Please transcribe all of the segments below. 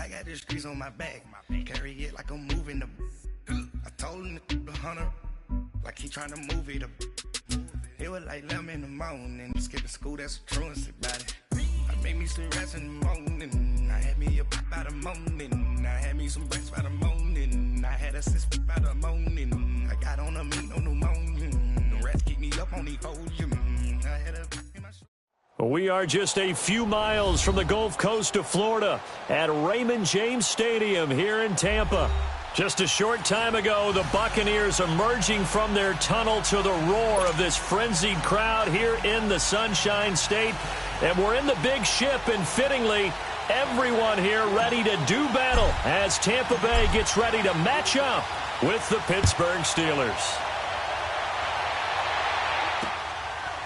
I got the streets on my back. Carry it like I'm moving the. I told him the hunter, like he trying to move it up. It was like 11 in the morning. Skipping school, that's a truancy about it. I made me some rest in the morning. I had me a pop by the morning. I had me some breaks by the morning. I had a sis by the morning. I got on a meat, no pneumonia. The rats keep me up on the podium. I had a. We are just a few miles from the Gulf Coast of Florida at Raymond James Stadium here in Tampa. Just a short time ago, the Buccaneers emerging from their tunnel to the roar of this frenzied crowd here in the Sunshine State. And we're in the big ship, and fittingly, everyone here ready to do battle as Tampa Bay gets ready to match up with the Pittsburgh Steelers.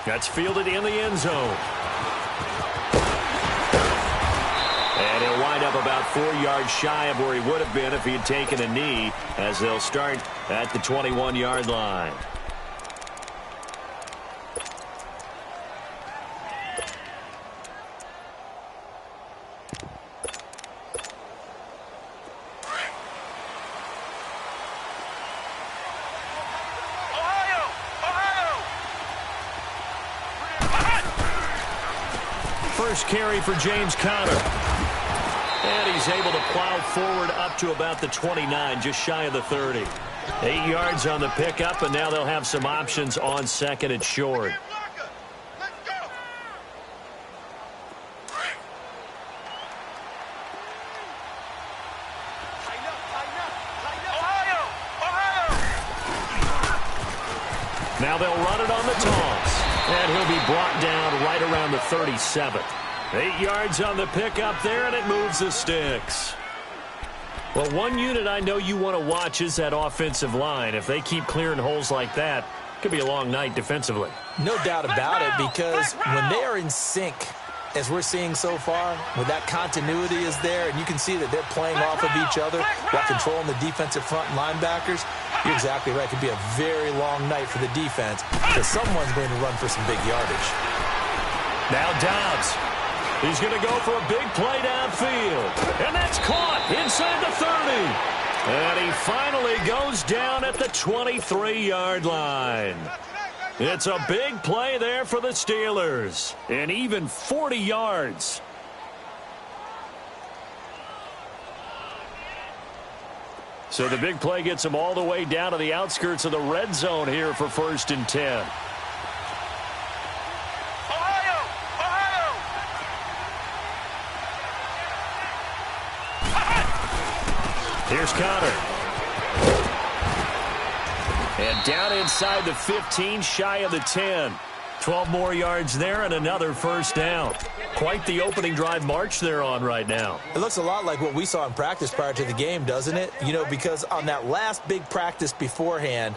That's fielded in the end zone. And he'll wind up about 4 yards shy of where he would have been if he had taken a knee, as they'll start at the 21-yard line. First carry for James Conner. And he's able to plow forward up to about the 29, just shy of the 30. 8 yards on the pickup, and now they'll have some options on second and short. Now they'll run it on the toss. And he'll be brought down right around the 37. 8 yards on the pickup there, and it moves the sticks. Well, one unit I know you want to watch is that offensive line. If they keep clearing holes like that, it could be a long night defensively. No doubt about it, because when they are in sync, as we're seeing so far, when that continuity is there, and you can see that they're playing off of each other while controlling the defensive front linebackers, you're exactly right. It could be a very long night for the defense, because someone's going to run for some big yardage. Now Dobbs. He's going to go for a big play downfield. And that's caught inside the 30. And he finally goes down at the 23-yard line. It's a big play there for the Steelers. And even 40 yards. So the big play gets them all the way down to the outskirts of the red zone here for 1st and 10. Here's Conner. And down inside the 15, shy of the 10. 12 more yards there and another first down. Quite the opening drive march they're on right now. It looks a lot like what we saw in practice prior to the game, doesn't it? You know, because on that last big practice beforehand,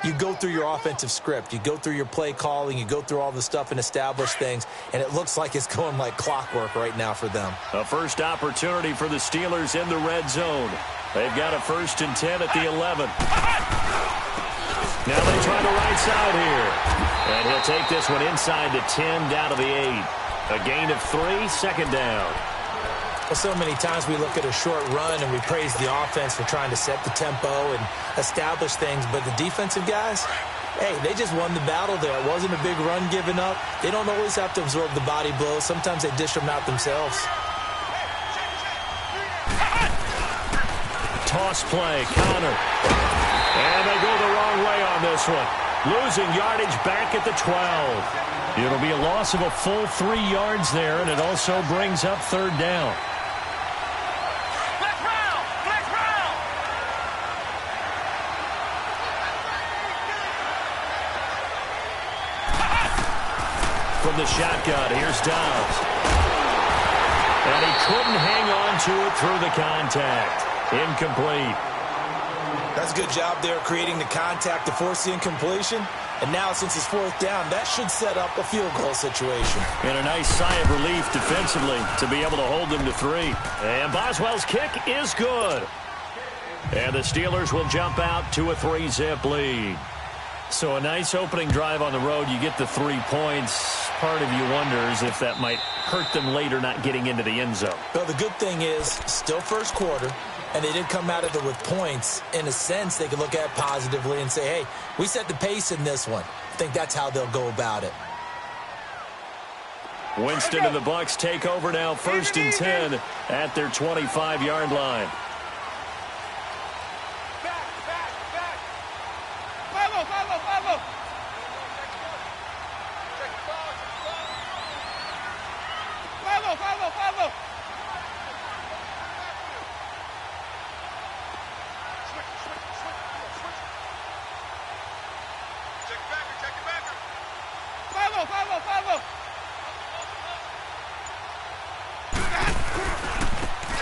you go through your offensive script. You go through your play calling. You go through all the stuff and establish things. And it looks like it's going like clockwork right now for them. A first opportunity for the Steelers in the red zone. They've got a 1st and 10 at the 11. Now they try the right side here. And he'll take this one inside the 10 down to the 8. A gain of 3, 2nd down. Well, so many times we look at a short run and we praise the offense for trying to set the tempo and establish things. But the defensive guys, hey, they just won the battle there. It wasn't a big run given up. They don't always have to absorb the body blows. Sometimes they dish them out themselves. Toss play, Conner. And they go the wrong way on this one. Losing yardage back at the 12. It'll be a loss of a full 3 yards there, and it also brings up 3rd down. From the shotgun, here's Dobbs. And he couldn't hang on to it through the contact. Incomplete. That's a good job there creating the contact to force the incompletion. And now, since it's 4th down, that should set up a field goal situation. And a nice sigh of relief defensively to be able to hold them to 3. And Boswell's kick is good. And the Steelers will jump out to a 3-zip lead. So a nice opening drive on the road. You get the 3 points. Part of you wonders if that might hurt them later not getting into the end zone. Well, the good thing is, still first quarter, and they did come out of it with points. In a sense, they can look at it positively and say, hey, we set the pace in this one. I think that's how they'll go about it. Winston and the Bucs take over now, 1st and 10 at their 25-yard line.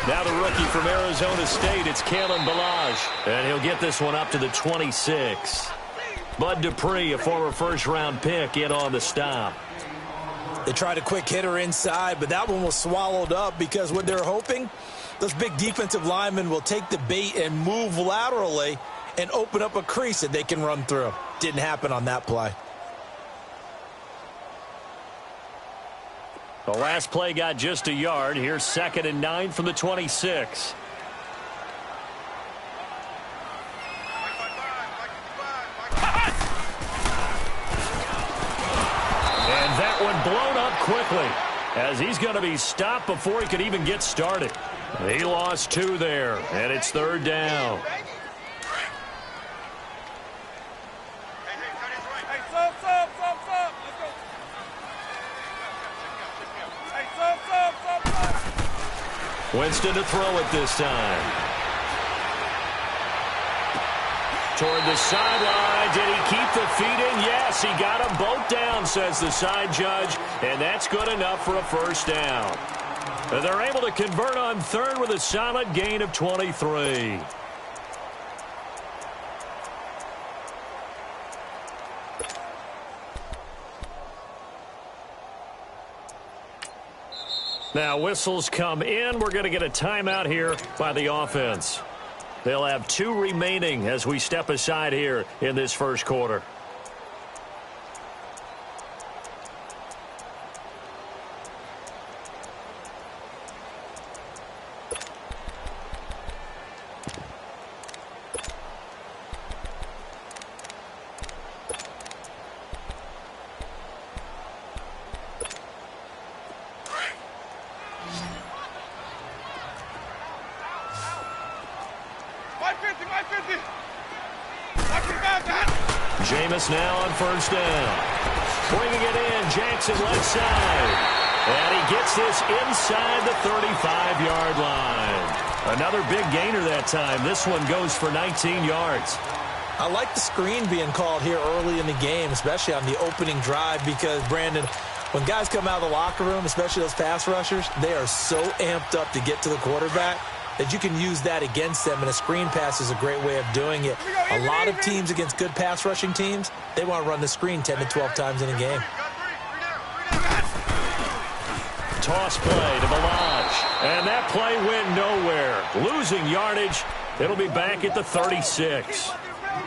Now the rookie from Arizona State, it's Kalen Ballage. And he'll get this one up to the 26. Bud Dupree, a former first-round pick, in on the stop. They tried a quick hitter inside, but that one was swallowed up because what they're hoping, those big defensive linemen will take the bait and move laterally and open up a crease that they can run through. Didn't happen on that play. The last play got just a yard. Here's 2nd and 9 from the 26. And that one blown up quickly as he's going to be stopped before he could even get started. He lost 2 there, and it's 3rd down. Winston to throw it this time. Toward the sideline. Did he keep the feet in? Yes, he got them both down, says the side judge, and that's good enough for a 1st down. And they're able to convert on 3rd with a solid gain of 23. Now whistles come in. We're going to get a timeout here by the offense. They'll have 2 remaining as we step aside here in this first quarter. Jameis now on 1st down. Bringing it in, Jackson left side. And he gets this inside the 35-yard line. Another big gainer that time. This one goes for 19 yards. I like the screen being called here early in the game, especially on the opening drive, because, Brandon, when guys come out of the locker room, especially those pass rushers, they are so amped up to get to the quarterback that you can use that against them, and a screen pass is a great way of doing it. A lot of teams against good pass rushing teams, they want to run the screen 10 to 12 times in a game. Toss play to Ballage, and that play went nowhere. Losing yardage. It'll be back at the 36.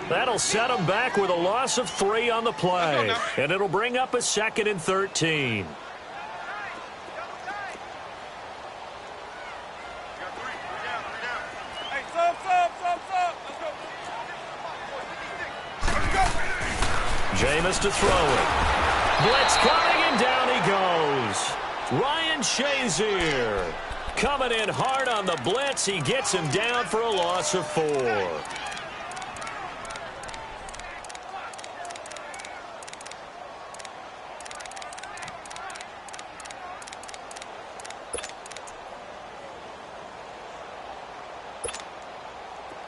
That'll set them back with a loss of 3 on the play, and it'll bring up a 2nd and 13. Jameis to throw it. Blitz coming, and down he goes. Ryan Shazier coming in hard on the blitz. He gets him down for a loss of 4.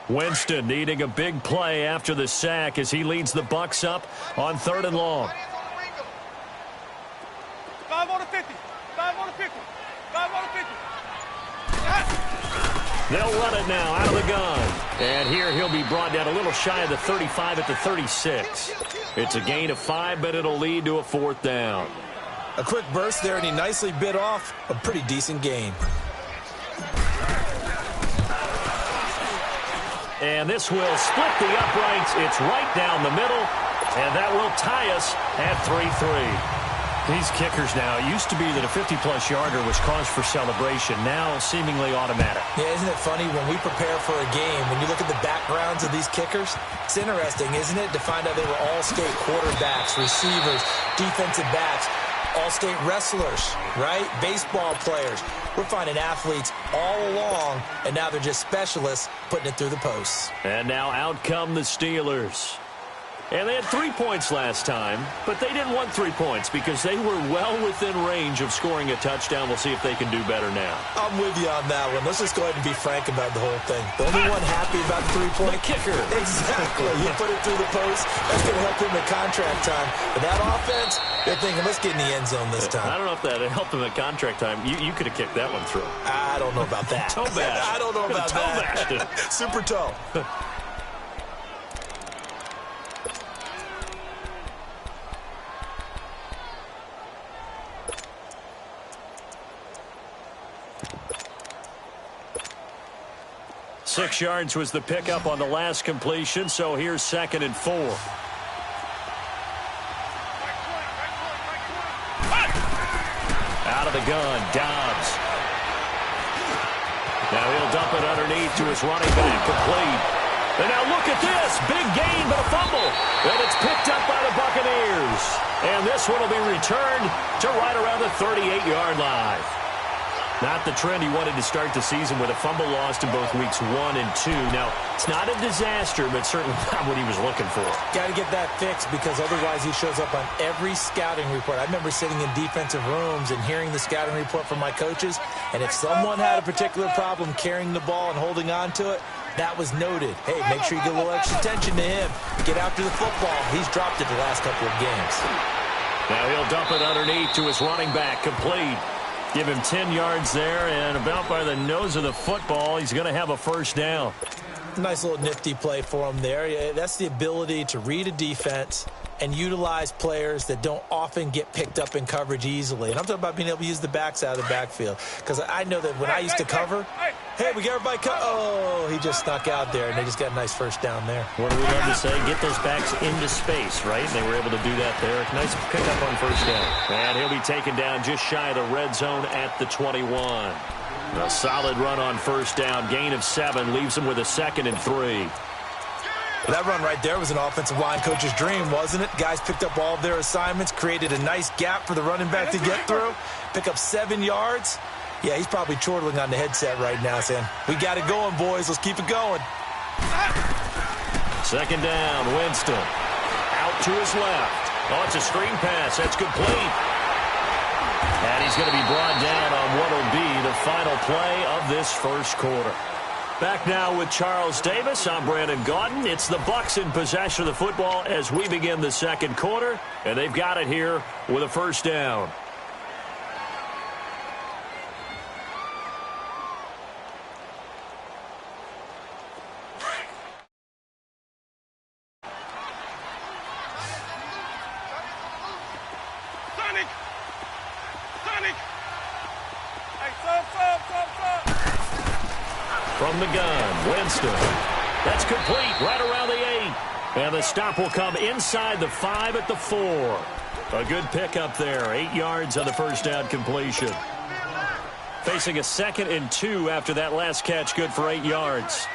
Winston needing a big play after the sack as he leads the Bucs up on 3rd and long. 5 on the 50. 5 on the 50. 5 on the 50. They'll run it now out of the gun. And here he'll be brought down a little shy of the 35 at the 36. It's a gain of 5, but it'll lead to a 4th down. A quick burst there, and he nicely bit off a pretty decent gain. And this will split the uprights. It's right down the middle, and that will tie us at 3-3. These kickers now, it used to be that a 50-plus yarder was cause for celebration. Now, seemingly automatic. Yeah, isn't it funny when we prepare for a game, when you look at the backgrounds of these kickers, it's interesting, isn't it, to find out they were all-state quarterbacks, receivers, defensive backs, all-state wrestlers, right? Baseball players. We're finding athletes all along, and now they're just specialists putting it through the posts. And now out come the Steelers. And they had 3 points last time, but they didn't want 3 points because they were well within range of scoring a touchdown. We'll see if they can do better now. I'm with you on that one. Let's just go ahead and be frank about the whole thing. The only one happy about the 3-point kicker. Exactly. You put it through the post. That's going to help him at contract time. But that offense, they're thinking, let's get in the end zone this time. I don't know if that helped him at contract time. You could have kicked that one through. I don't know about that. Toe bash. I don't know about that. Super toe. Six yards was the pickup on the last completion, so here's 2nd and 4. Out of the gun, Dobbs. Now he'll dump it underneath to his running back, complete. And now look at this, big gain but a fumble. And it's picked up by the Buccaneers. And this one will be returned to right around the 38-yard line. Not the trend he wanted to start the season with a fumble lost in both weeks 1 and 2. Now, it's not a disaster, but certainly not what he was looking for. Got to get that fixed because otherwise he shows up on every scouting report. I remember sitting in defensive rooms and hearing the scouting report from my coaches, and if someone had a particular problem carrying the ball and holding on to it, that was noted. Hey, make sure you get a little extra attention to him. Get after the football. He's dropped it the last couple of games. Now he'll dump it underneath to his running back, complete. Give him 10 yards there, and about by the nose of the football, he's going to have a first down. Nice little nifty play for him there. Yeah, that's the ability to read a defense and utilize players that don't often get picked up in coverage easily. And I'm talking about being able to use the backs out of the backfield. Because I know that when I used to cover, hey, we got everybody oh, he just snuck out there, and they just got a nice first down there. What do we love to say? Get those backs into space, right? And they were able to do that there. Nice pickup on first down. And he'll be taken down just shy of the red zone at the 21. A solid run on first down. Gain of 7 leaves him with a 2nd and 3. That run right there was an offensive line coach's dream, wasn't it? Guys picked up all of their assignments, created a nice gap for the running back to get through, pick up 7 yards. Yeah, he's probably chortling on the headset right now saying, we got it going, boys. Let's keep it going. 2nd down, Winston. Out to his left. Oh, it's a screen pass. That's complete. And he's going to be brought down on what will be the final play of this first quarter. Back now with Charles Davis. I'm Brandon Gaudin. It's the Bucs in possession of the football as we begin the second quarter. And they've got it here with a first down. From the gun, Winston. That's complete right around the 8. And the stop will come inside the 5 at the 4. A good pickup there. 8 yards on the first down completion. Facing a 2nd and 2 after that last catch. Good for 8 yards.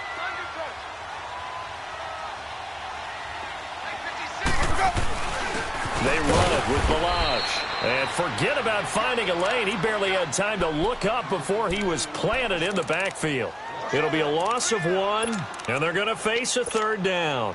They run it with Balaj. And forget about finding a lane. He barely had time to look up before he was planted in the backfield. It'll be a loss of 1, and they're going to face a 3rd down.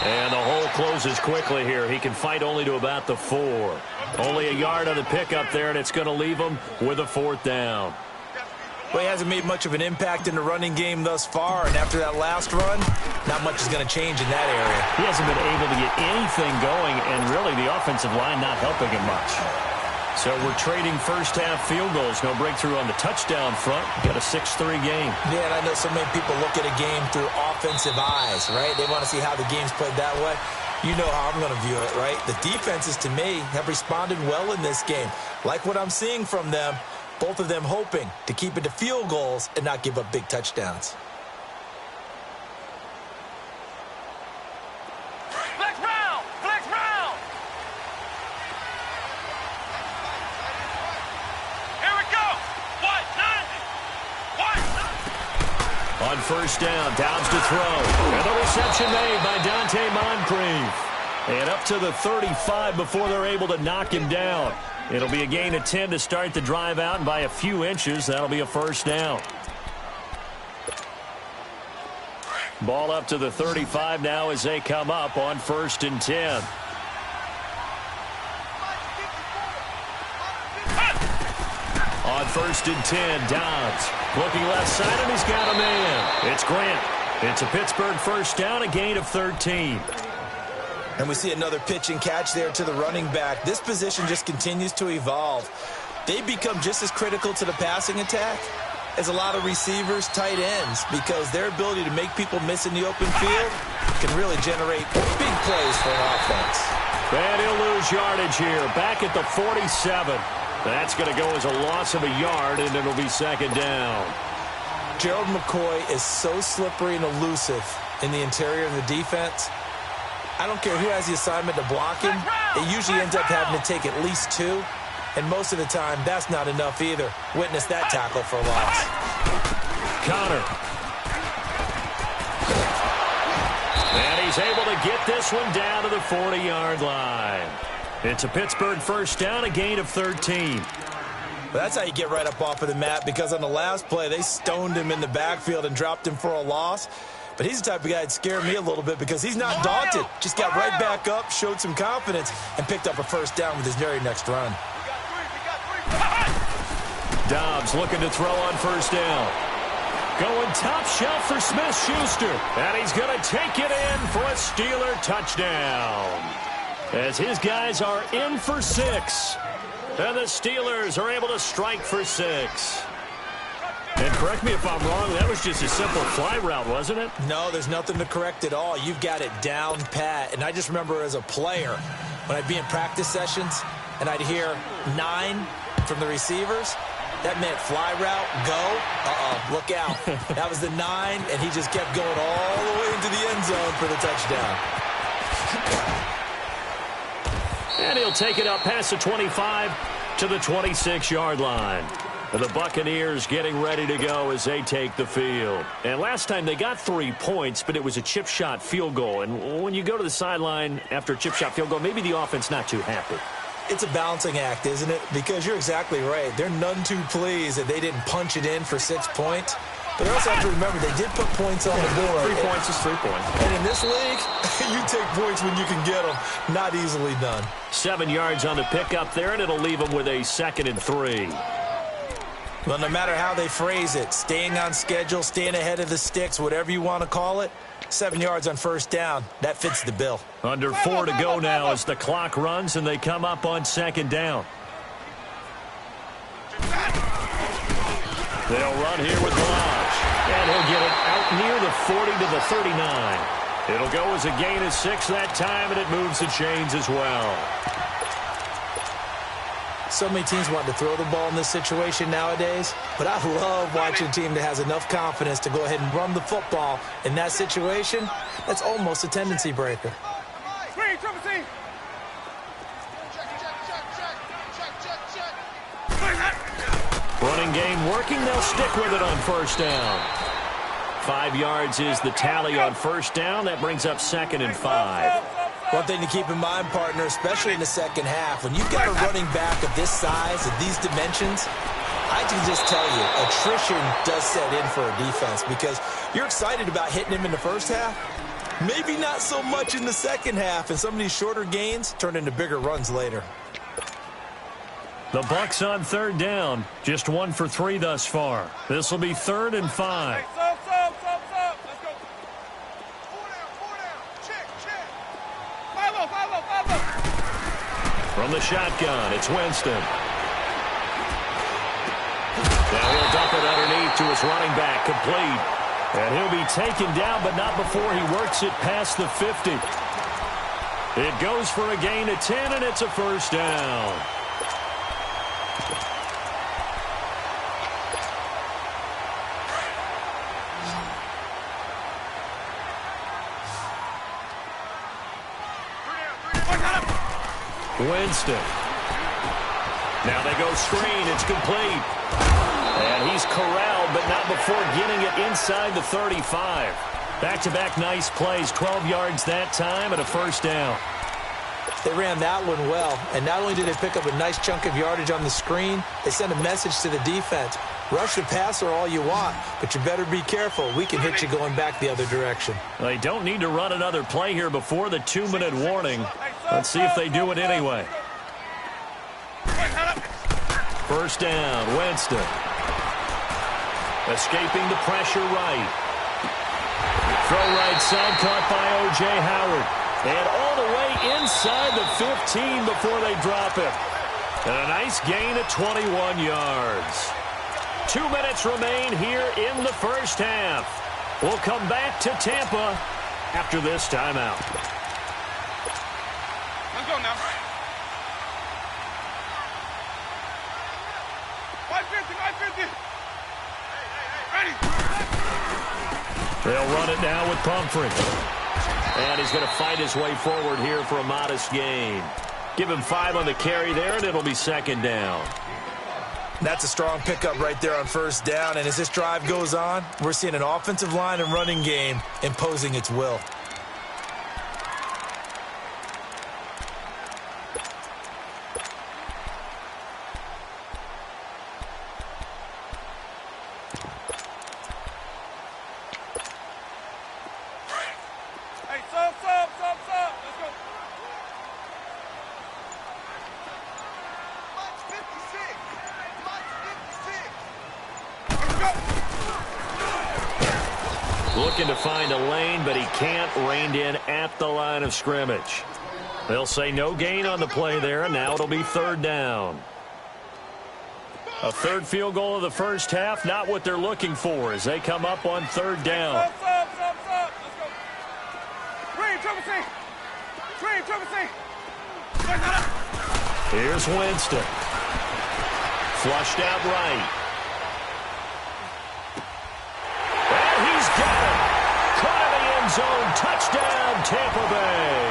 And the hole closes quickly here. He can fight only to about the 4. Only a yard on the pickup there, and it's going to leave him with a 4th down. Well, he hasn't made much of an impact in the running game thus far, and after that last run, not much is going to change in that area. He hasn't been able to get anything going, and really the offensive line not helping him much. So we're trading first-half field goals. No breakthrough on the touchdown front. Got a 6-3 game. Yeah, and I know so many people look at a game through offensive eyes, right? They want to see how the game's played that way. You know how I'm going to view it, right? The defenses, to me, have responded well in this game. Like what I'm seeing from them, both of them hoping to keep it to field goals and not give up big touchdowns. On first down, Downs to throw. And the reception made by Dante Moncrief. And up to the 35 before they're able to knock him down. It'll be a gain of 10 to start the drive out, and by a few inches, that'll be a first down. Ball up to the 35 now as they come up on 1st and 10. On 1st and 10, Downs looking left side, and he's got a man. It's Grant. It's a Pittsburgh first down, a gain of 13. And we see another pitch and catch there to the running back. This position just continues to evolve. They become just as critical to the passing attack as a lot of receivers, tight ends, because their ability to make people miss in the open field can really generate big plays for an offense. And he'll lose yardage here, back at the 47. That's going to go as a loss of a yard, and it'll be 2nd down. Gerald McCoy is so slippery and elusive in the interior of the defense. I don't care who has the assignment to block him. It usually ends up having to take at least 2, and most of the time, that's not enough either. Witness that tackle for a loss. Connor. And he's able to get this one down to the 40-yard line. It's a Pittsburgh first down, a gain of 13. Well, that's how you get right up off of the mat, because on the last play, they stoned him in the backfield and dropped him for a loss. But he's the type of guy that scared me a little bit because he's not daunted. Just got right back up, showed some confidence, and picked up a first down with his very next run. Dobbs looking to throw on first down. Going top shelf for Smith-Schuster. And he's going to take it in for a Steeler touchdown. As his guys are in for 6. And the Steelers are able to strike for 6. And correct me if I'm wrong, that was just a simple fly route, wasn't it? No, there's nothing to correct at all. You've got it down pat. And I just remember as a player, when I'd be in practice sessions and I'd hear 9 from the receivers, that meant fly route, go, look out. That was the 9, and he just kept going all the way into the end zone for the touchdown. And he'll take it up past the 25 to the 26-yard line. The Buccaneers getting ready to go as they take the field. And last time they got 3 points, but it was a chip shot field goal. And when you go to the sideline after a chip shot field goal, maybe the offense not too happy. It's a balancing act, isn't it? Because you're exactly right. They're none too pleased that they didn't punch it in for 6 points. But they also have to remember they did put points on the board. 3 points is 3 points. And in this league, you take points when you can get them. Not easily done. 7 yards on the pickup there, and it'll leave them with a 2nd and 3. Well, no matter how they phrase it, staying on schedule, staying ahead of the sticks, whatever you want to call it, 7 yards on first down, that fits the bill. Under 4 to go now as the clock runs and they come up on 2nd down. They'll run here with Lodge, and he'll get it out near the 40 to the 39. It'll go as a gain of 6 that time, and it moves the chains as well. So many teams want to throw the ball in this situation nowadays, but I love watching a team that has enough confidence to go ahead and run the football. In that situation, that's almost a tendency breaker. Running game working, they'll stick with it on first down. 5 yards is the tally on first down. That brings up 2nd and 5. One thing to keep in mind, partner, especially in the second half, when you've got a running back of this size, of these dimensions, I can just tell you, attrition does set in for a defense because you're excited about hitting him in the first half. Maybe not so much in the second half, and some of these shorter gains turn into bigger runs later. The Bucs on 3rd down, just 1 for 3 thus far. This will be 3rd and 5. From the shotgun, it's Winston. Now he'll dump it underneath to his running back, complete. And he'll be taken down, but not before he works it past the 50. It goes for a gain of 10, and it's a first down. Winston. Now they go screen. It's complete. And he's corralled, but not before getting it inside the 35. Back-to-back nice plays, 12 yards that time, and a first down. They ran that one well, and not only did they pick up a nice chunk of yardage on the screen, they sent a message to the defense. Rush the passer all you want, but you better be careful. We can hit you going back the other direction. They don't need to run another play here before the 2-minute warning. Let's see if they do it anyway. First down, Winston. Escaping the pressure right. Throw right side, caught by O.J. Howard. And all the way inside the 15 before they drop it. And a nice gain of 21 yards. 2 minutes remain here in the first half. We'll come back to Tampa after this timeout. Let's go now. 550, 550. Ready. They'll run it now with Pumphrey. And he's going to fight his way forward here for a modest gain. Give him 5 on the carry there, and it'll be second down. That's a strong pickup right there on first down, and as this drive goes on, we're seeing an offensive line and running game imposing its will. Looking to find a lane, but he can't. Reined in at the line of scrimmage. They'll say no gain on the play there, and now it'll be third down. A third field goal of the first half, not what they're looking for as they come up on third down. Let's go. Triple C. Here's Winston. Flushed out right. And he's got it. Caught in the end zone. Touchdown, Tampa Bay.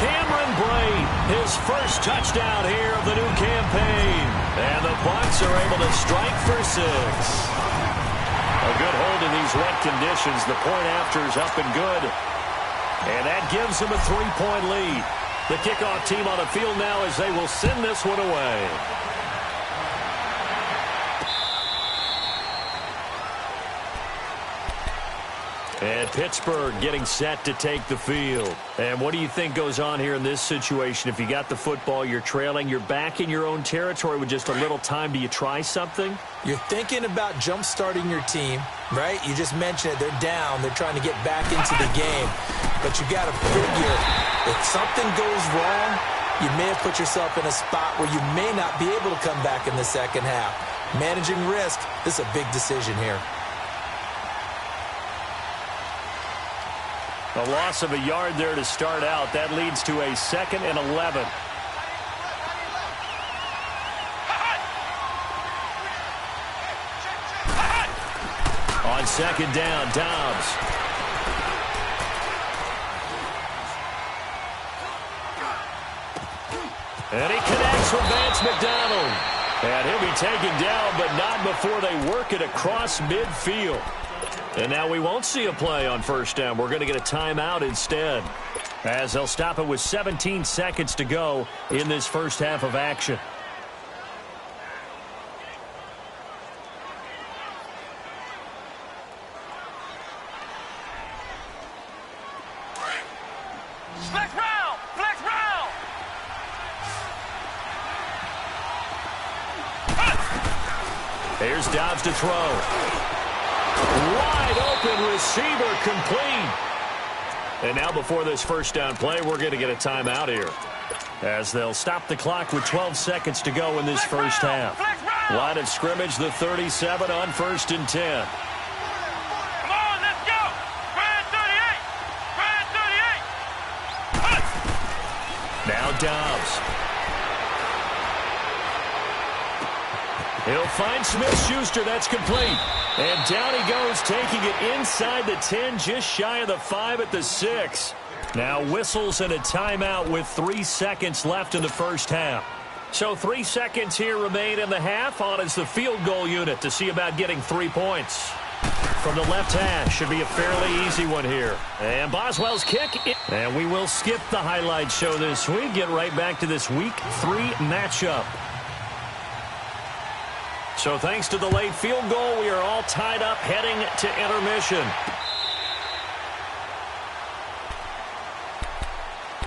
Cameron Brate, his first touchdown here of the new campaign. And the Bucs are able to strike for 6. A good hold in these wet conditions. The point after is up and good. And that gives them a 3-point lead. The kickoff team on the field now as they will send this one away. And Pittsburgh getting set to take the field. And what do you think goes on here in this situation? If you got the football, you're trailing, you're back in your own territory with just a little time. Do you try something? You're thinking about jump-starting your team, right? You just mentioned it. They're down. They're trying to get back into the game. But you got to figure, if something goes wrong, you may have put yourself in a spot where you may not be able to come back in the second half. Managing risk, this is a big decision here. A loss of a yard there to start out. That leads to a 2nd and 11. On second down, Dobbs. And he connects with Vance McDonald. And he'll be taken down, but not before they work it across midfield. And now we won't see a play on first down. We're going to get a timeout instead, as they'll stop it with 17 seconds to go in this first half of action. Flex round! Here's Dobbs to throw. Wide open receiver, complete. And now before this first down play, we're going to get a timeout here, as they'll stop the clock with 12 seconds to go in this first half. Flex round! Line of scrimmage, the 37 on 1st and 10. Come on, let's go. Try it 38. Try it 38. Now Dobbs. He'll find Smith-Schuster. That's complete. And down he goes, taking it inside the 10, just shy of the 5 at the 6. Now whistles and a timeout with 3 seconds left in the first half. So 3 seconds here remain in the half. On is the field goal unit to see about getting 3 points. From the left hash, should be a fairly easy one here. And Boswell's kick. And we will skip the highlight show this week. Get right back to this Week 3 matchup. So thanks to the late field goal, we are all tied up heading to intermission.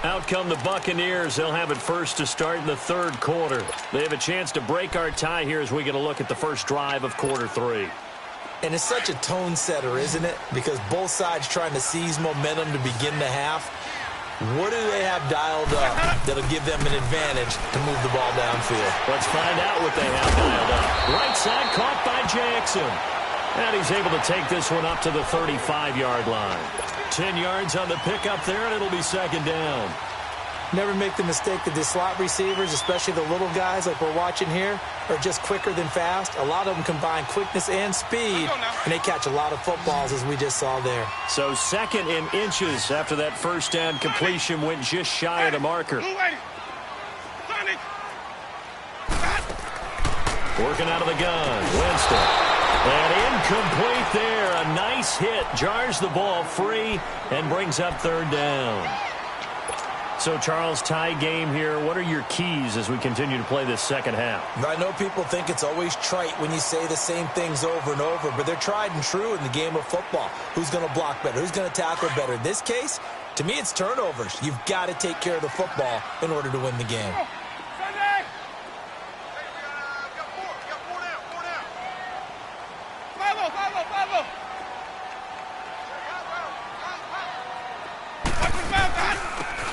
Out come the Buccaneers. They'll have it first to start in the 3rd quarter. They have a chance to break our tie here as we get a look at the first drive of quarter 3. And it's such a tone setter, isn't it? Because both sides trying to seize momentum to begin the half. What do they have dialed up that'll give them an advantage to move the ball downfield? Let's find out what they have dialed up. Right side caught by Jackson. And he's able to take this one up to the 35-yard line. 10 yards on the pickup there, and it'll be 2nd down. Never make the mistake that the slot receivers, especially the little guys like we're watching here, are just quicker than fast. A lot of them combine quickness and speed, and they catch a lot of footballs, as we just saw there. So 2nd in inches after that first down completion went just shy of the marker. Working out of the gun, Winston. And incomplete there. A nice hit. Jars the ball free and brings up 3rd down. So, Charles, tie game here. What are your keys as we continue to play this second half? I know people think it's always trite when you say the same things over and over, but they're tried and true in the game of football. Who's going to block better? Who's going to tackle better? In this case, to me, it's turnovers. You've got to take care of the football in order to win the game.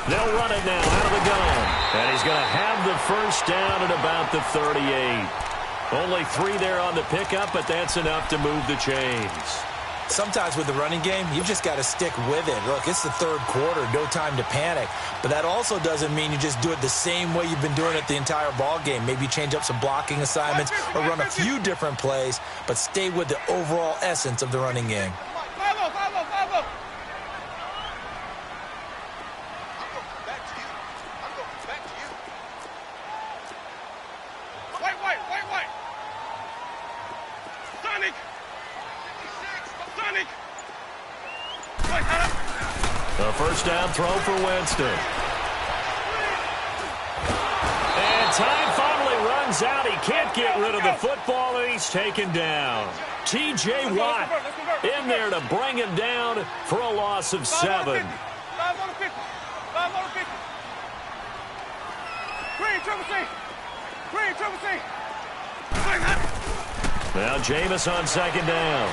They'll run it now out of the gun. And he's going to have the first down at about the 38. Only 3 there on the pickup, but that's enough to move the chains. Sometimes with the running game, you've just got to stick with it. Look, it's the 3rd quarter, no time to panic. But that also doesn't mean you just do it the same way you've been doing it the entire ball game. Maybe change up some blocking assignments or run a few different plays, but stay with the overall essence of the running game. A first down throw for Winston. And time finally runs out. He can't get rid of the football, and he's taken down. T.J. Watt in there to bring him down for a loss of 7. 5 on the 50. 5 on the 50. Green, triple C. Green, triple C. Now Jameis on 2nd down.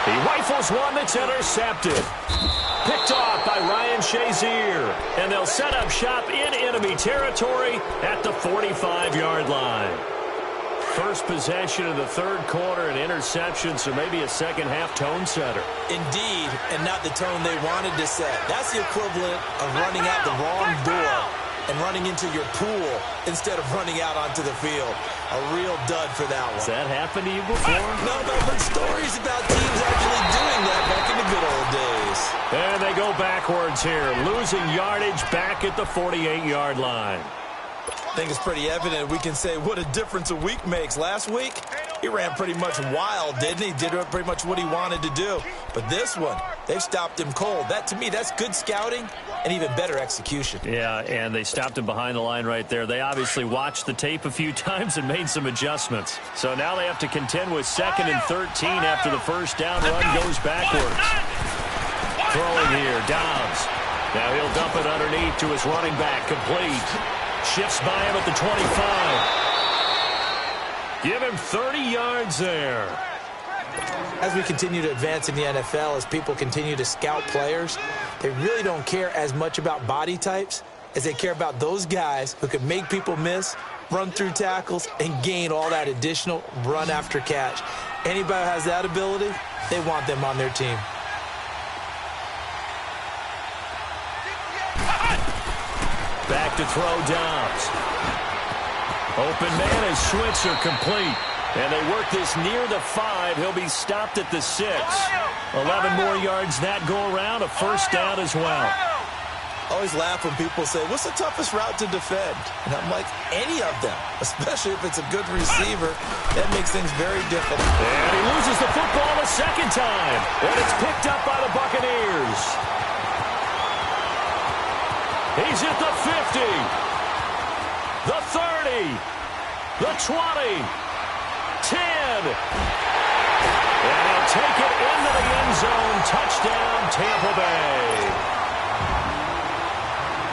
He rifles one that's intercepted. Picked off by Ryan Shazier. And they'll set up shop in enemy territory at the 45-yard line. First possession of the 3rd quarter, an interception, so maybe a second-half tone setter. Indeed, and not the tone they wanted to set. That's the equivalent of running out the wrong door and running into your pool instead of running out onto the field. A real dud for that one. Has that happened to you before? No, but I've heard stories about teams actually doing that back in the good old days. And they go backwards here, losing yardage back at the 48-yard line. I think it's pretty evident we can say what a difference a week makes. Last week, he ran pretty much wild, didn't he? Did pretty much what he wanted to do. But this one, they've stopped him cold. That, to me, that's good scouting and even better execution. Yeah, and they stopped him behind the line right there. They obviously watched the tape a few times and made some adjustments. So now they have to contend with 2nd and 13 after the first down run goes backwards. Throwing here, Dobbs. Now he'll dump it underneath to his running back, complete. Shifts by him at the 25. Give him 30 yards there. As we continue to advance in the NFL, as people continue to scout players, they really don't care as much about body types is they care about those guys who can make people miss, run through tackles, and gain all that additional run after catch. Anybody who has that ability, they want them on their team. Back to throw Dobbs. Open man is Schwitzer complete. And they work this near the 5. He'll be stopped at the 6. 11 more yards that go around. A first down as well. I always laugh when people say, what's the toughest route to defend? And I'm like, any of them, especially if it's a good receiver. That makes things very difficult. And he loses the football a second time. And it's picked up by the Buccaneers. He's at the 50. The 30. The 20. 10. And he'll take it into the end zone. Touchdown, Tampa Bay.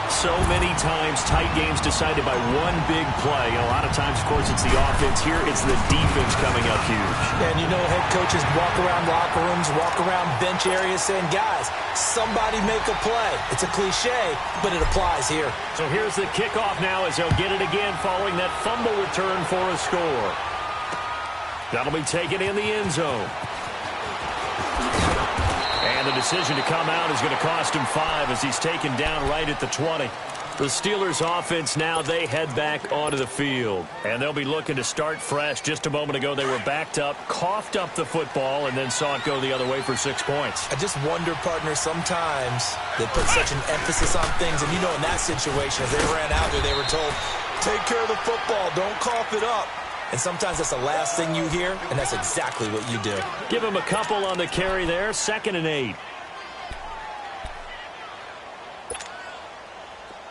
So many times, tight games decided by one big play. A lot of times, of course, it's the offense. Here, it's the defense coming up huge. And you know, head coaches walk around locker rooms, walk around bench areas saying, guys, somebody make a play. It's a cliche, but it applies here. So here's the kickoff now as they'll get it again following that fumble return for a score. That'll be taken in the end zone. And the decision to come out is going to cost him 5 as he's taken down right at the 20. The Steelers offense now, they head back onto the field. And they'll be looking to start fresh. Just a moment ago, they were backed up, coughed up the football, and then saw it go the other way for 6 points. I just wonder, partner, sometimes they put such an emphasis on things. And, you know, in that situation, as they ran out there, they were told, take care of the football, don't cough it up. And sometimes that's the last thing you hear, and that's exactly what you do. Give him a couple on the carry there. 2nd and 8.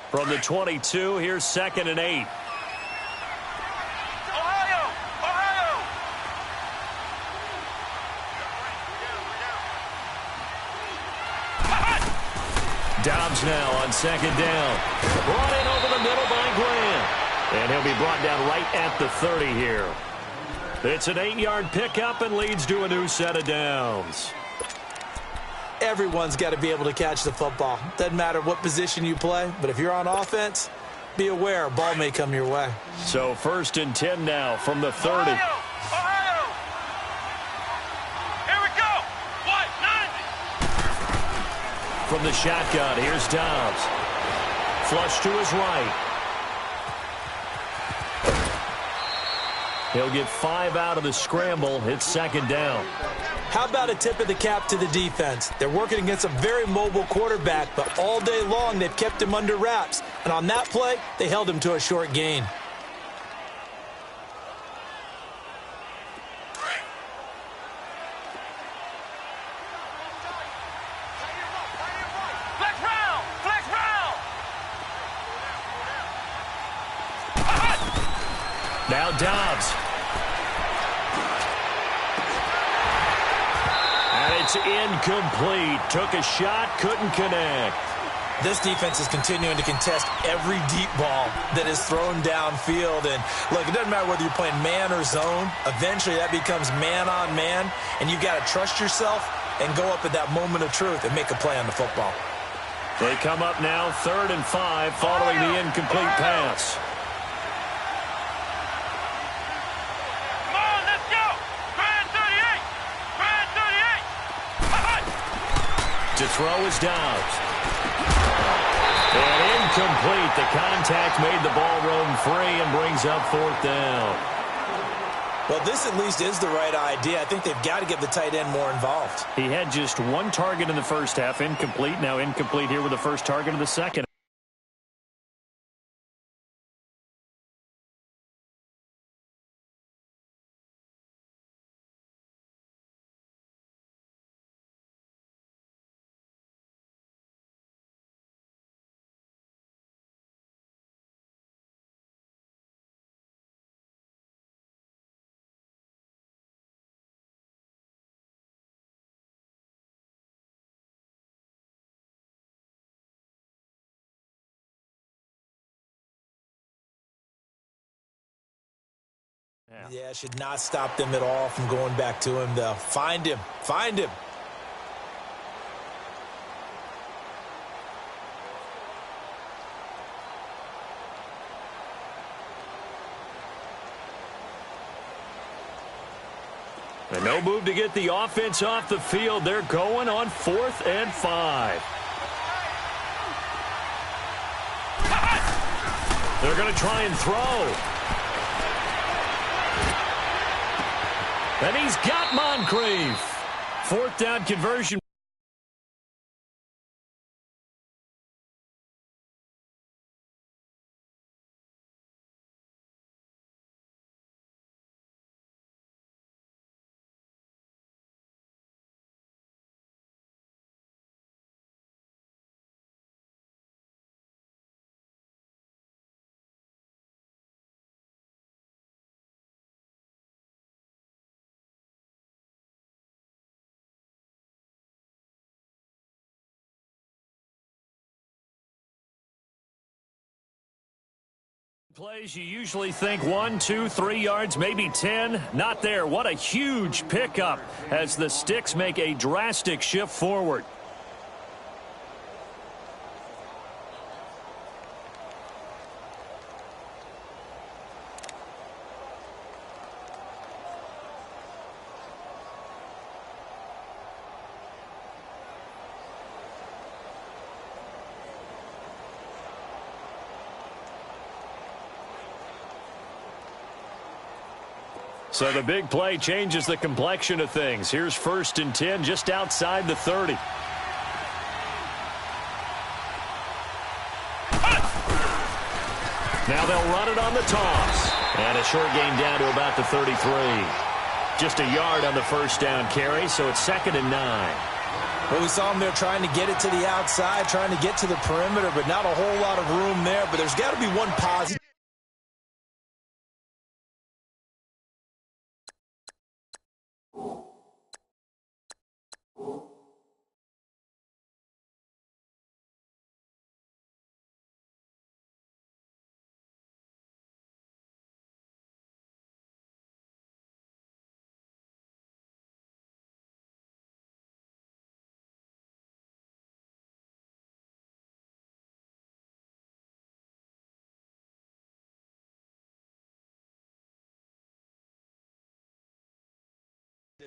From the 22, here's 2nd and 8. Ohio! Ohio! Dobbs now on 2nd down. Brought in over the middle by Graham. And he'll be brought down right at the 30 here. It's an 8-yard pickup and leads to a new set of downs. Everyone's got to be able to catch the football. Doesn't matter what position you play, but if you're on offense, be aware a ball may come your way. So 1st and 10 now from the 30. Ohio! Ohio! Here we go! What? 90! From the shotgun, here's Dobbs. Flush to his right. He'll get 5 out of the scramble. It's 2nd down. How about a tip of the cap to the defense? They're working against a very mobile quarterback, but all day long they've kept him under wraps. And on that play, they held him to a short gain. Flex round! Flex round! Now Dobbs. And it's incomplete. Took a shot, couldn't connect. This defense is continuing to contest every deep ball that is thrown downfield. And, look, it doesn't matter whether you're playing man or zone. Eventually that becomes man-on-man, and you've got to trust yourself and go up at that moment of truth and make a play on the football. They come up now 3rd and 5 following the incomplete pass. Come on, let's go! Grand 38! Grand 38! To throw is Dobbs. And incomplete. The contact made the ball roam free and brings up 4th down. Well, this at least is the right idea. I think they've got to get the tight end more involved. He had just 1 target in the first half, incomplete. Now incomplete here with the first target of the second. Yeah, should not stop them at all from going back to him, though. Find him. Find him. And no move to get the offense off the field. They're going on 4th and 5. They're going to try and throw. And he's got Moncrief. 4th down conversion. Plays you usually think 1, 2, 3 yards, maybe 10. Not there. What a huge pickup as the Sticks make a drastic shift forward. So the big play changes the complexion of things. Here's 1st and 10 just outside the 30. Now they'll run it on the toss. And a short gain down to about the 33. Just a yard on the 1st down carry, so it's 2nd and 9. Well, we saw them there trying to get it to the outside, trying to get to the perimeter, but not a whole lot of room there. But there's got to be one positive.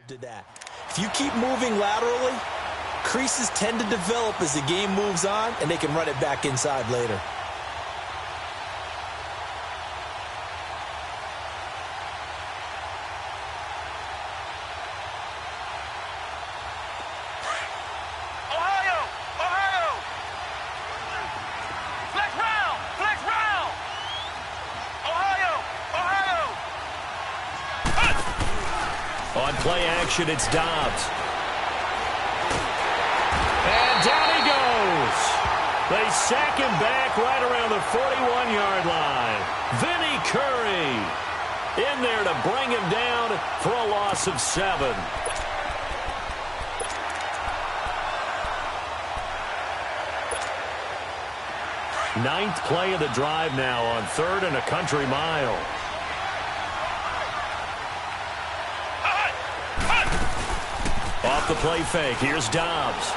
To that. If you keep moving laterally, creases tend to develop as the game moves on, and they can run it back inside later. Play action, it's Dobbs. And down he goes. They sack him back right around the 41-yard line. Vinny Curry in there to bring him down for a loss of 7. Ninth play of the drive now on 3rd and a country mile. Off the play fake, here's Dobbs.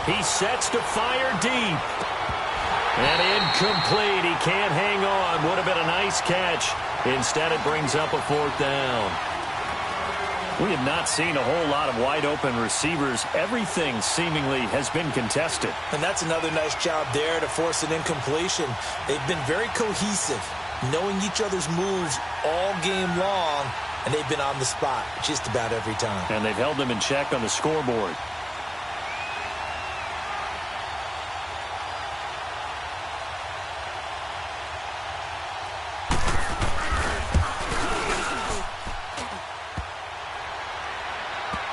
He sets to fire deep. And incomplete. He can't hang on. Would have been a nice catch. Instead, it brings up a 4th down. We have not seen a whole lot of wide-open receivers. Everything seemingly has been contested. And that's another nice job there to force an incompletion. They've been very cohesive, knowing each other's moves all game long. And they've been on the spot just about every time. And they've held them in check on the scoreboard.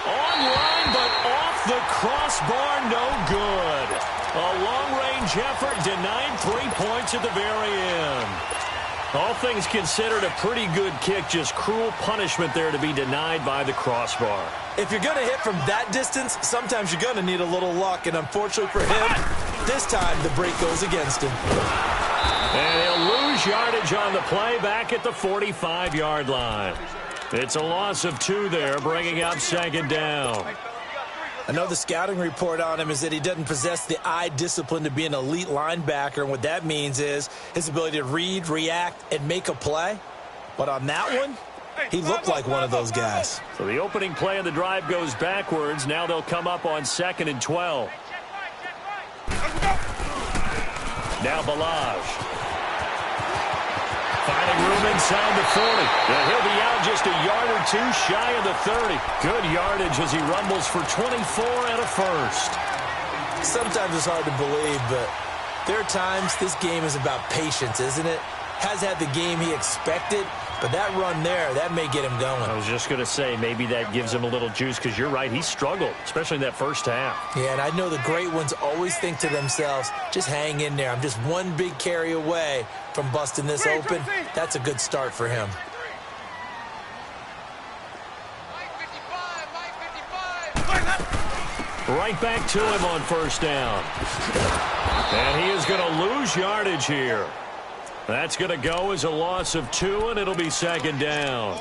Online, but off the crossbar, no good. A long-range effort denied 3 points at the very end. All things considered, a pretty good kick. Just cruel punishment there to be denied by the crossbar. If you're going to hit from that distance, sometimes you're going to need a little luck. And unfortunately for him, this time the break goes against him. And he'll lose yardage on the play back at the 45-yard line. It's a loss of 2 there, bringing up 2nd down. Another scouting report on him is that he doesn't possess the eye discipline to be an elite linebacker. And what that means is his ability to read, react, and make a play. But on that one, He looked like one of those guys. So the opening play of the drive goes backwards. Now they'll come up on 2nd and 12. Now Balaj. Finding room inside the 40. And he'll be out just a yard or two shy of the 30. Good yardage as he rumbles for 24 and a first. Sometimes it's hard to believe, but there are times this game is about patience, isn't it? Has had the game he expected, but that run there, that may get him going. I was just going to say, maybe that gives him a little juice, because you're right, he struggled, especially in that first half. Yeah, and I know the great ones always think to themselves, just hang in there. I'm just one big carry away from busting this open. That's a good start for him. Right back to him on first down. And he is going to lose yardage here. That's going to go as a loss of 2, and it'll be 2nd down.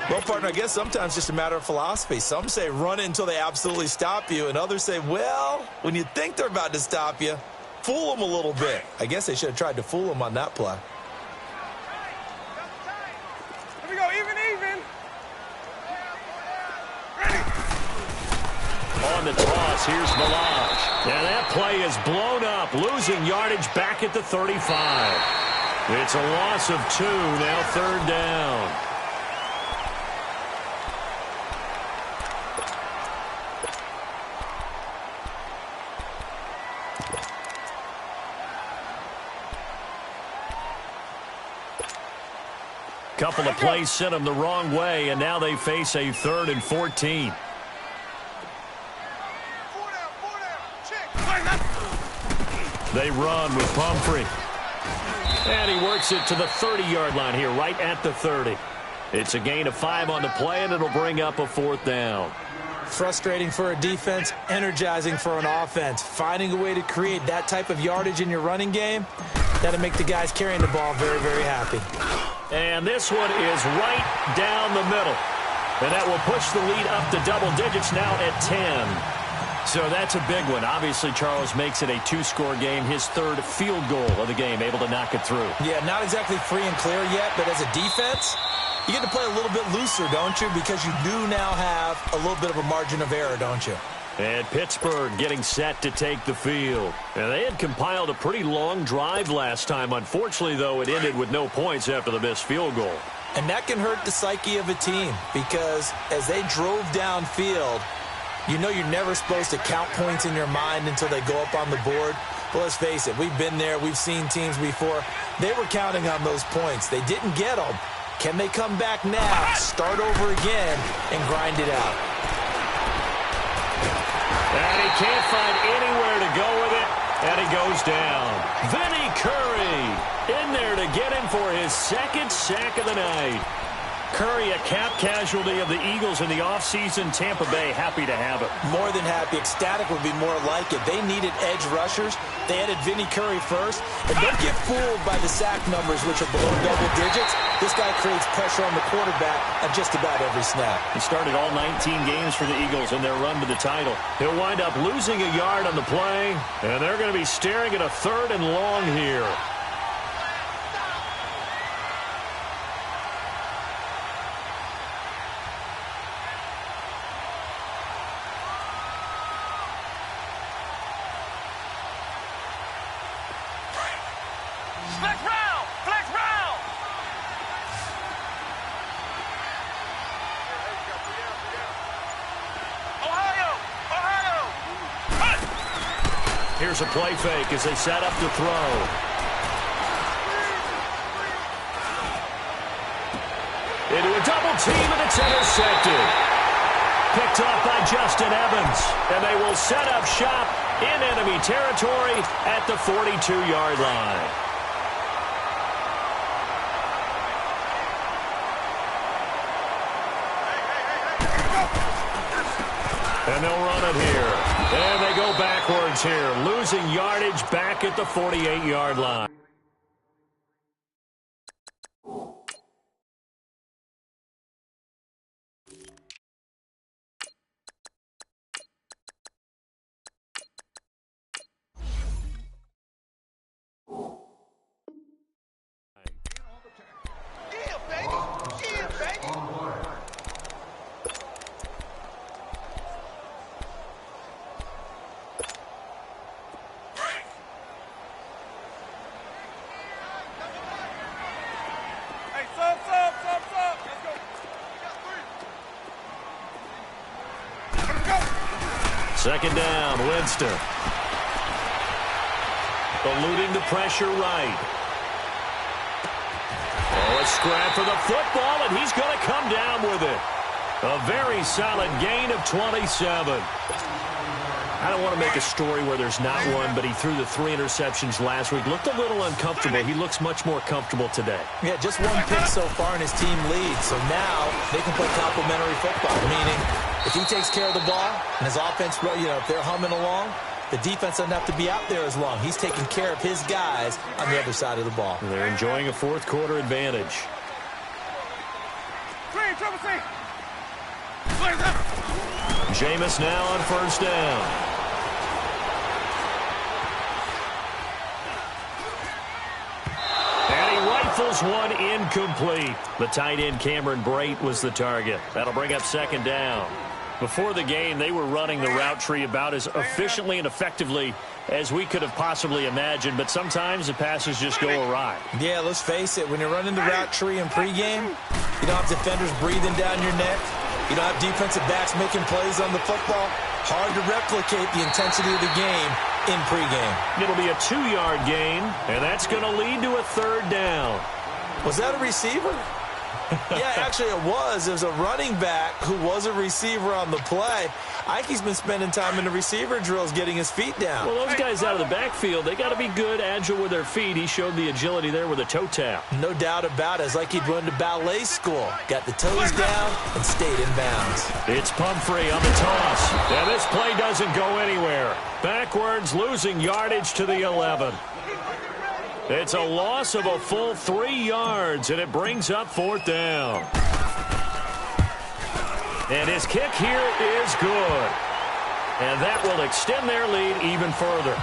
Well, partner, I guess sometimes it's just a matter of philosophy. Some say run it until they absolutely stop you, and others say, well, when you think they're about to stop you, fool them a little bit. I guess they should have tried to fool them on that play. Here we go, even. On the toss, here's Balaj. And that play is blown up, losing yardage back at the 35. It's a loss of 2, now 3rd down. Couple of plays sent them the wrong way, and now they face a 3rd and 14. They run with Pumphrey. And he works it to the 30-yard line here, right at the 30. It's a gain of 5 on the play, and it'll bring up a 4th down. Frustrating for a defense, energizing for an offense. Finding a way to create that type of yardage in your running game, that'll make the guys carrying the ball very, very happy. And this one is right down the middle. And that will push the lead up to double digits now at 10. So that's a big one. Obviously, Charles makes it a 2-score game. His 3rd field goal of the game, able to knock it through. Yeah, not exactly free and clear yet, but as a defense, you get to play a little bit looser, don't you? Because you do now have a little bit of a margin of error, don't you? And Pittsburgh getting set to take the field. And they had compiled a pretty long drive last time. Unfortunately, though, it ended with no points after the missed field goal. And that can hurt the psyche of a team, because as they drove downfield, you know you're never supposed to count points in your mind until they go up on the board. But let's face it, we've been there. We've seen teams before. They were counting on those points. They didn't get them. Can they come back now, start over again, and grind it out? And he can't find anywhere to go with it, and he goes down. Vinny Curry in there to get him for his 2nd sack of the night. Curry, a cap casualty of the Eagles in the offseason. Tampa Bay happy to have it. More than happy. Ecstatic would be more like it. They needed edge rushers. They added Vinny Curry first. And don't get fooled by the sack numbers, which are below double digits. This guy creates pressure on the quarterback at just about every snap. He started all 19 games for the Eagles in their run to the title. He'll wind up losing a yard on the play, and they're going to be staring at a 3rd and long here. Flex round. Ohio. Here's a play fake as they set up to throw. Into a double team, and it's intercepted. Picked off by Justin Evans, and they will set up shop in enemy territory at the 42-yard line. And they'll run it here. And they go backwards here, losing yardage back at the 48-yard line. Yeah, baby. Second down, Winston. Eluding the pressure right. Oh, a scrap for the football, and he's going to come down with it. A very solid gain of 27. I don't want to make a story where there's not one, but he threw the 3 interceptions last week. Looked a little uncomfortable. He looks much more comfortable today. Yeah, just 1 pick so far and his team leads. So now they can play complementary football, meaning if he takes care of the ball and his offense, if they're humming along, the defense doesn't have to be out there as long. He's taking care of his guys on the other side of the ball. And they're enjoying a fourth-quarter advantage. Jameis now on first down. And he rifles one incomplete. The tight end Cameron Brate was the target. That'll bring up second down. Before the game, they were running the route tree about as efficiently and effectively as we could have possibly imagined, but sometimes the passes just go awry. Yeah, let's face it. When you're running the route tree in pregame, you don't have defenders breathing down your neck. You don't have defensive backs making plays on the football. Hard to replicate the intensity of the game in pregame. It'll be a 2-yard gain, and that's going to lead to a third down. Was that a receiver? Yeah, actually it was. There's a running back who was a receiver on the play. Ike's been spending time in the receiver drills getting his feet down. Well, those guys out of the backfield, they got to be good, agile with their feet. He showed the agility there with a toe tap. No doubt about it. It's like he'd run to ballet school. Got the toes down and stayed in bounds. It's Pumphrey on the toss. And this play doesn't go anywhere. Backwards, losing yardage to the 11. It's a loss of a full 3 yards, and it brings up fourth down. And his kick here is good. And that will extend their lead even further.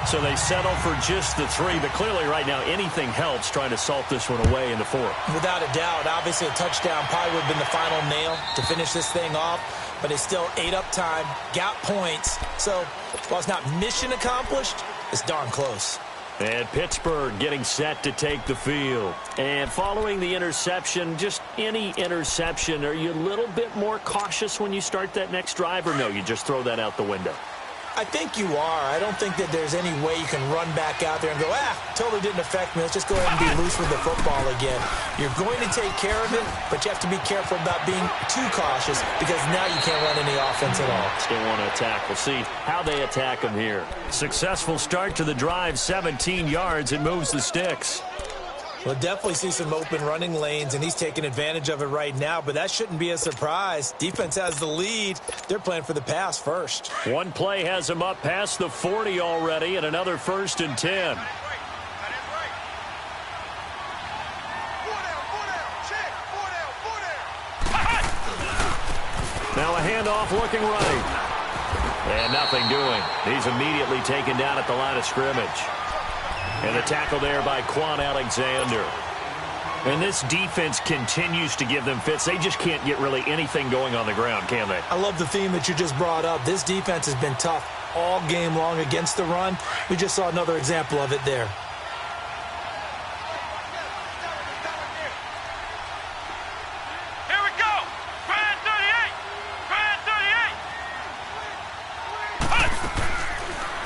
So they settle for just the 3, but clearly right now anything helps trying to salt this one away in the fourth. Without a doubt, obviously a touchdown probably would have been the final nail to finish this thing off, but it's still ate up time, got points. So while it's not mission accomplished, it's darn close. And Pittsburgh getting set to take the field. And following the interception, just any interception, are you a little bit more cautious when you start that next drive, or no, you just throw that out the window? I think you are. I don't think that there's any way you can run back out there and go, totally didn't affect me. Let's just go ahead and be loose with the football again. You're going to take care of it, but you have to be careful about being too cautious because now you can't run any offense at all. Still want to attack. We'll see how they attack them here. Successful start to the drive, 17 yards. It moves the sticks. We'll definitely see some open running lanes, and he's taking advantage of it right now, but that shouldn't be a surprise. Defense has the lead. They're playing for the pass first. One play has him up past the 40 already, and another 1st and 10. Now a handoff looking right. And nothing doing. He's immediately taken down at the line of scrimmage. And the tackle there by Quan Alexander. And this defense continues to give them fits. They just can't get really anything going on the ground, can they? I love the theme that you just brought up. This defense has been tough all game long against the run. We just saw another example of it there. Here we go. Brand 38. Brand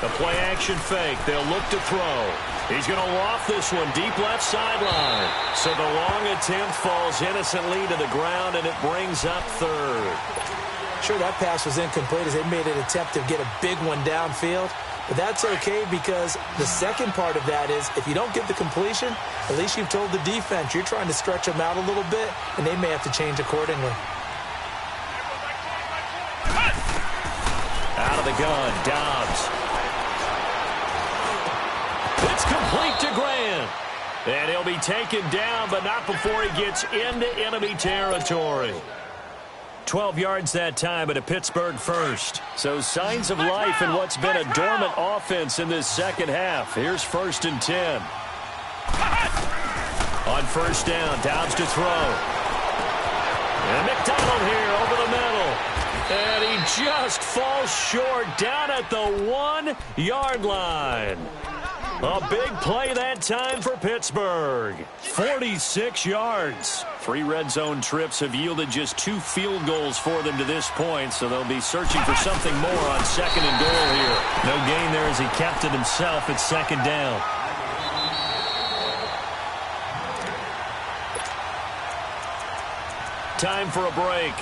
38. The play action fake. They'll look to throw. He's going to loft this one deep left sideline. So the long attempt falls innocently to the ground, and it brings up third. Sure, that pass was incomplete as they made an attempt to get a big one downfield. But that's okay because the second part of that is if you don't get the completion, at least you've told the defense you're trying to stretch them out a little bit, and they may have to change accordingly. Out of the gun, Dobbs. It's complete to Grant. And he'll be taken down, but not before he gets into enemy territory. 12 yards that time at a Pittsburgh first. So signs of life in what's been a dormant offense in this second half. Here's 1st and 10. On first down, Dobbs to throw. And McDonald here over the middle. And he just falls short down at the 1-yard line. A big play that time for Pittsburgh. 46 yards. 3 red zone trips have yielded just 2 field goals for them to this point, so they'll be searching for something more on 2nd and goal here. No gain there as he kept it himself at 2nd down. Time for a break.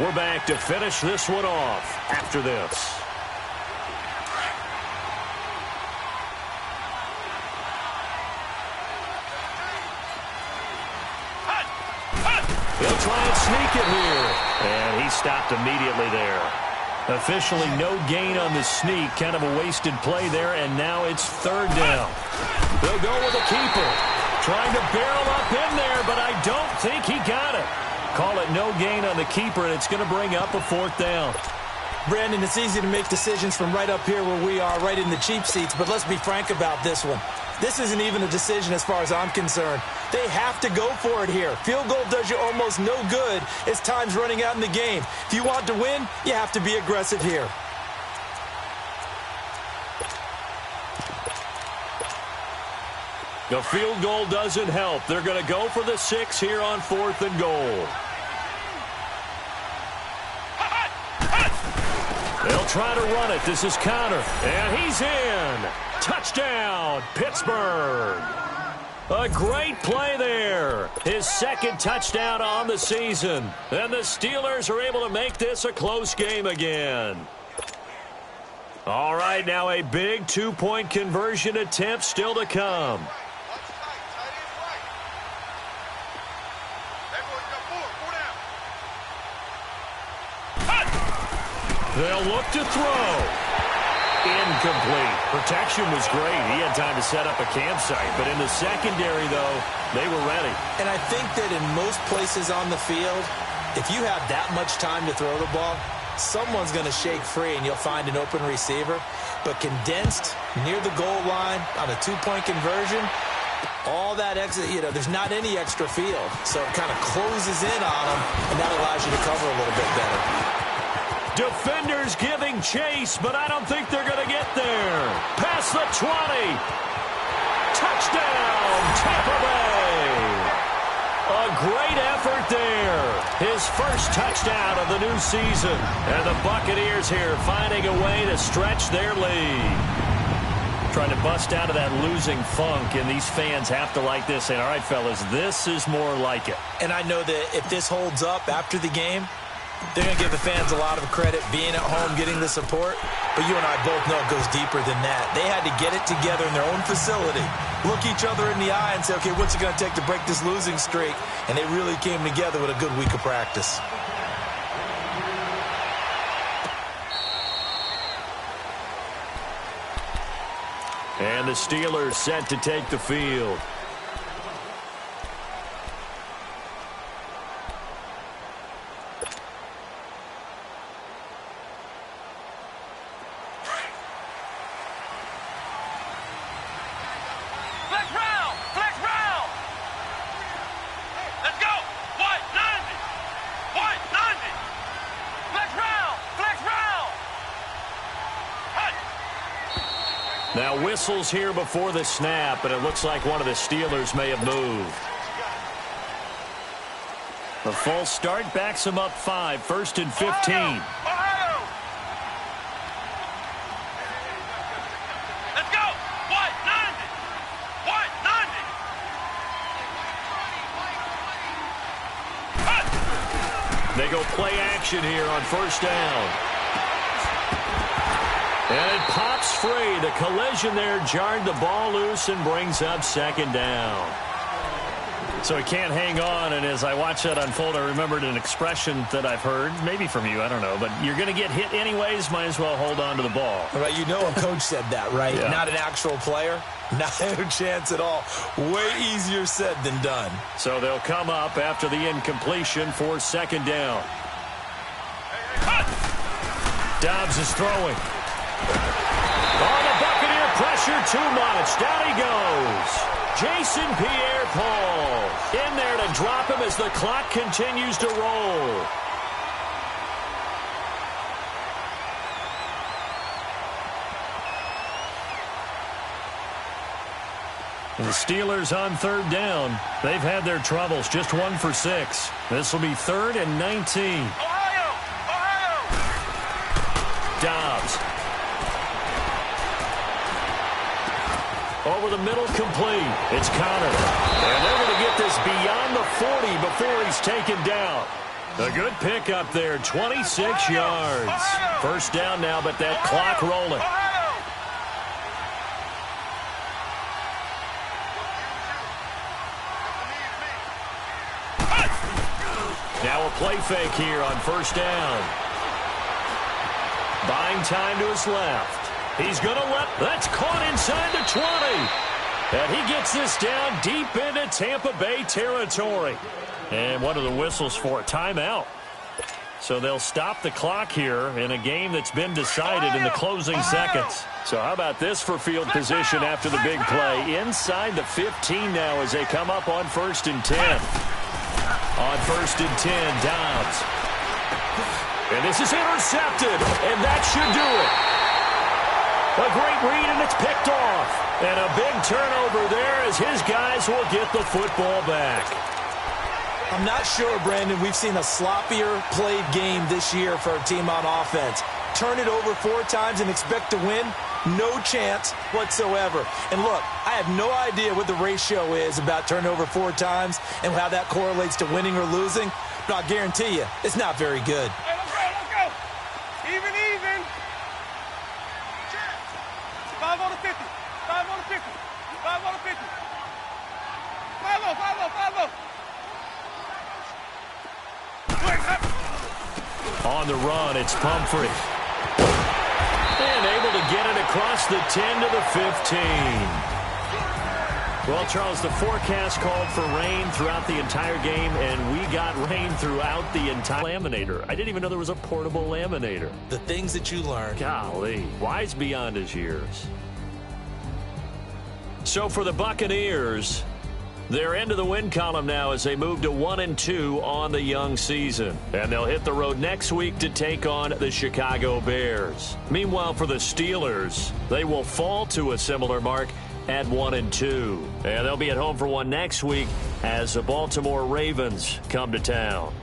We're back to finish this one off after this. He'll try and sneak it here. And he stopped immediately there. Officially no gain on the sneak. Kind of a wasted play there, and now it's 3rd down. They'll go with a keeper. Trying to barrel up in there, but I don't think he got it. Call it no gain on the keeper, and it's going to bring up a 4th down. Brandon, it's easy to make decisions from right up here where we are, right in the cheap seats, but let's be frank about this one. This isn't even a decision as far as I'm concerned. They have to go for it here. Field goal does you almost no good as time's running out in the game. If you want to win, you have to be aggressive here. The field goal doesn't help. They're going to go for the 6 here on 4th and goal. They'll try to run it. This is Connor. And he's in. Touchdown, Pittsburgh. A great play there. His 2nd touchdown on the season. And the Steelers are able to make this a close game again. All right, now a big 2-point conversion attempt still to come. They'll look to throw. Incomplete. Protection was great. He had time to set up a campsite. But in the secondary, though, they were ready. And I think that in most places on the field, if you have that much time to throw the ball, someone's going to shake free and you'll find an open receiver. But condensed near the goal line on a 2-point conversion, all that extra, there's not any extra field. So it kind of closes in on them, and that allows you to cover a little bit better. Defenders giving chase, but I don't think they're going to get there. Past the 20. Touchdown, Tampa Bay. A great effort there. His first touchdown of the new season. And the Buccaneers here finding a way to stretch their lead. Trying to bust out of that losing funk, and these fans have to like this. And all right, fellas, this is more like it. And I know that if this holds up after the game, they're going to give the fans a lot of credit being at home, getting the support. But you and I both know it goes deeper than that. They had to get it together in their own facility, look each other in the eye and say, okay, what's it going to take to break this losing streak? And they really came together with a good week of practice. And the Steelers set to take the field. Now whistles here before the snap, and it looks like one of the Steelers may have moved. The false start backs him up 5, 1st and 15. Ohio! Let's go! White, 90! White, 90! They go play action here on 1st down. And it pops free. The collision there jarred the ball loose and brings up 2nd down. So he can't hang on, and as I watch that unfold, I remembered an expression that I've heard, maybe from you, I don't know, but you're going to get hit anyways, might as well hold on to the ball. Right, you know a coach said that, right? Yeah. Not an actual player. Not a chance at all. Way easier said than done. So they'll come up after the incompletion for 2nd down. Dobbs is throwing. Oh, the Buccaneer pressure too much. Down he goes. Jason Pierre-Paul in there to drop him as the clock continues to roll. The Steelers on third down. They've had their troubles, just 1 for 6. This will be 3rd and 19. Ohio! Dobbs. Over the middle, complete. It's Connor. And they're going to get this beyond the 40 before he's taken down. A good pick up there, 26 yards. First down now, but that clock rolling. Now a play fake here on first down. Buying time to his left. He's going to that's caught inside the 20. And he gets this down deep into Tampa Bay territory. And what are the whistles for? Timeout. So they'll stop the clock here in a game that's been decided in the closing seconds. So how about this for field position after the big play? Inside the 15 now as they come up on 1st and 10. On 1st and 10, Dobbs. And this is intercepted, and that should do it. A great read, and it's picked off. And a big turnover there as his guys will get the football back. I'm not sure, Brandon, we've seen a sloppier played game this year for our team on offense. Turn it over 4 times and expect to win? No chance whatsoever. And look, I have no idea what the ratio is about turnover 4 times and how that correlates to winning or losing, but I'll guarantee you, it's not very good. Hey, let's go. Even. 5 on the 50. 5 on the 50. 5 on the 50. 5-0. On the run, it's Pumphrey. And able to get it across the 10 to the 15. Well, Charles, the forecast called for rain throughout the entire game, and we got rain throughout the entire laminator. I didn't even know there was a portable laminator. The things that you learn. Golly, wise beyond his years. So for the Buccaneers, they're into the win column now as they move to 1-2 on the young season. And they'll hit the road next week to take on the Chicago Bears. Meanwhile, for the Steelers, they will fall to a similar mark at 1-2. And they'll be at home for one next week as the Baltimore Ravens come to town.